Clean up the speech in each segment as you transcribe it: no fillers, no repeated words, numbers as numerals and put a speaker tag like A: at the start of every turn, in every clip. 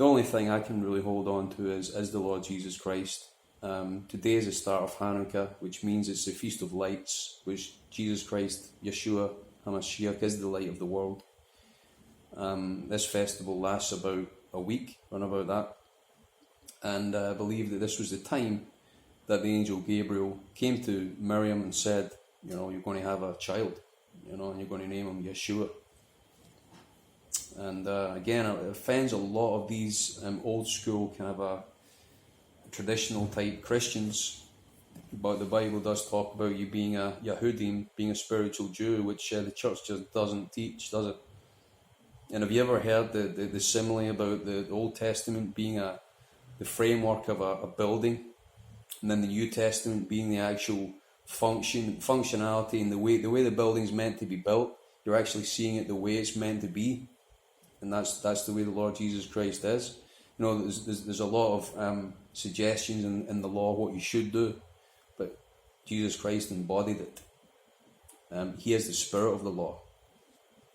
A: The only thing I can really hold on to is the Lord Jesus Christ. Today is the start of Hanukkah, which means it's the Feast of Lights, which Jesus Christ, Yeshua HaMashiach, is the light of the world. This festival lasts about a week, around about that. And I believe that this was the time that the angel Gabriel came to Miriam and said, you're going to have a child, and you're going to name him Yeshua. And again, it offends a lot of these old school kind of traditional type Christians, but the Bible does talk about you being a Yahudim, being a spiritual Jew, which the church just doesn't teach, does it? And have you ever heard the simile about the Old Testament being the framework of a building, and then the New Testament being the actual functionality and the way the building's meant to be built? You're actually seeing it the way it's meant to be, and that's the way the Lord Jesus Christ is. There's a lot of suggestions in the law what you should do, but Jesus Christ embodied it. He is the spirit of the law.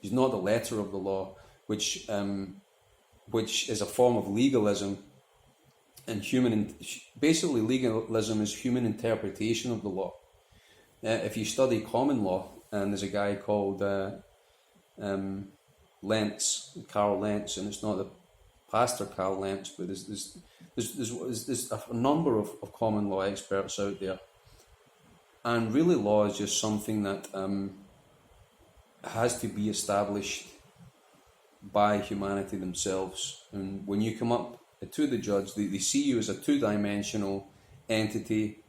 A: He's not the letter of the law, which is a form of legalism, and basically legalism is human interpretation of the law. If you study common law, and there's a guy called Lentz, Karl Lentz, and it's not the Pastor Karl Lentz, but there's a number of common law experts out there, and really law is just something that has to be established by humanity themselves. And when you come up to the judge, they see you as a two-dimensional entity.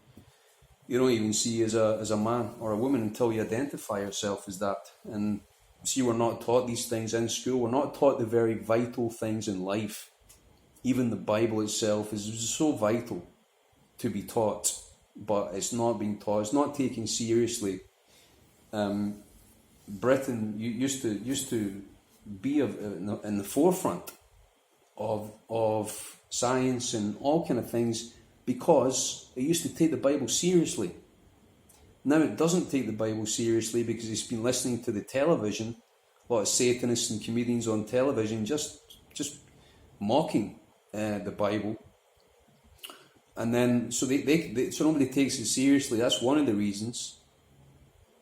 A: You don't even see you as a man or a woman until you identify yourself as that. And see, we're not taught these things in school. We're not taught the very vital things in life. Even the Bible itself is so vital to be taught, but it's not being taught. It's not taken seriously. Britain used to be in the forefront of science and all kind of things, because it used to take the Bible seriously. Now it doesn't take the Bible seriously because it's been listening to the television, a lot of Satanists and comedians on television just mocking the Bible, and then so so nobody takes it seriously. That's one of the reasons.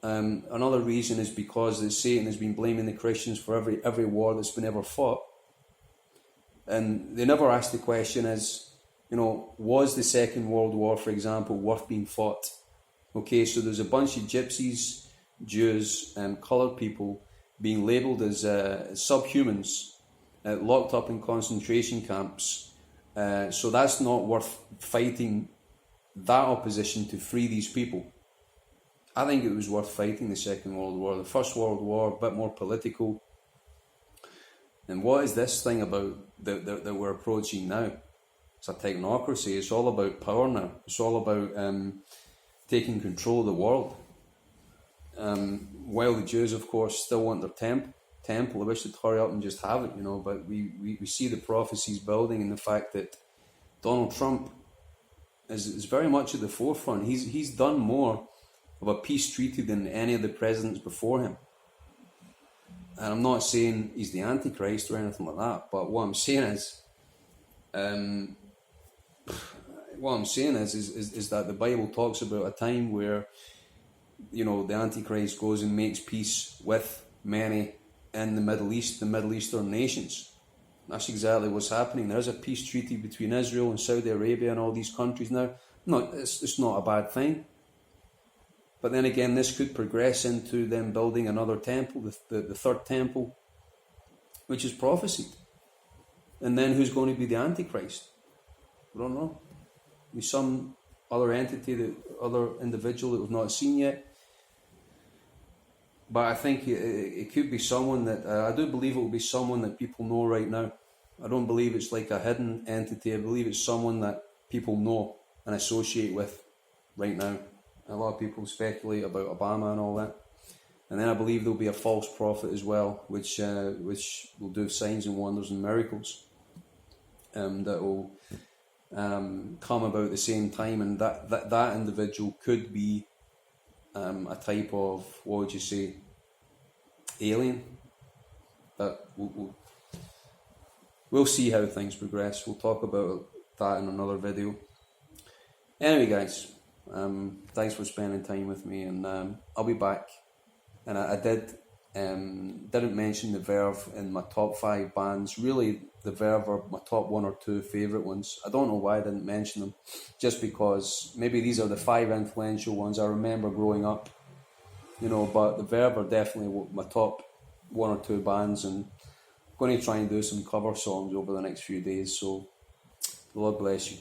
A: Another reason is because Satan has been blaming the Christians for every war that's been ever fought. And they never ask the question was the Second World War, for example, worth being fought? Okay, so there's a bunch of gypsies, Jews, and coloured people being labelled as subhumans, locked up in concentration camps. So that's not worth fighting that opposition to free these people. I think it was worth fighting the Second World War. The First World War, a bit more political. And what is this thing about that we're approaching now? It's a technocracy. It's all about power now. It's all about taking control of the world. While the Jews, of course, still want their temple. I wish they'd hurry up and just have it, But we see the prophecies building, and the fact that Donald Trump is very much at the forefront. He's done more of a peace treaty than any of the presidents before him. And I'm not saying he's the Antichrist or anything like that, but what I'm saying is, is that the Bible talks about a time where, the Antichrist goes and makes peace with many in the Middle East, the Middle Eastern nations. That's exactly what's happening. There's a peace treaty between Israel and Saudi Arabia and all these countries now. No, it's not a bad thing. But then again, this could progress into them building another temple, the third temple, which is prophesied. And then who's going to be the Antichrist? We don't know. Maybe some other entity, other individual that we've not seen yet. But I think it could be someone that, I do believe it will be someone that people know right now. I don't believe it's like a hidden entity. I believe it's someone that people know and associate with right now. A lot of people speculate about Obama and all that. And then I believe there'll be a false prophet as well, which will do signs and wonders and miracles that will come about at the same time. And that individual could be a type of, what would you say, alien that will we'll see how things progress. We'll talk about that in another video. Anyway, guys, thanks for spending time with me, and I'll be back. And I didn't mention the Verve in my top 5 bands. Really, the Verve are my top 1 or 2 favourite ones. I don't know why I didn't mention them, just because maybe these are the 5 influential ones I remember growing up, but the Verve are definitely my top 1 or 2 bands, and I'm going to try and do some cover songs over the next few days, so the Lord bless you.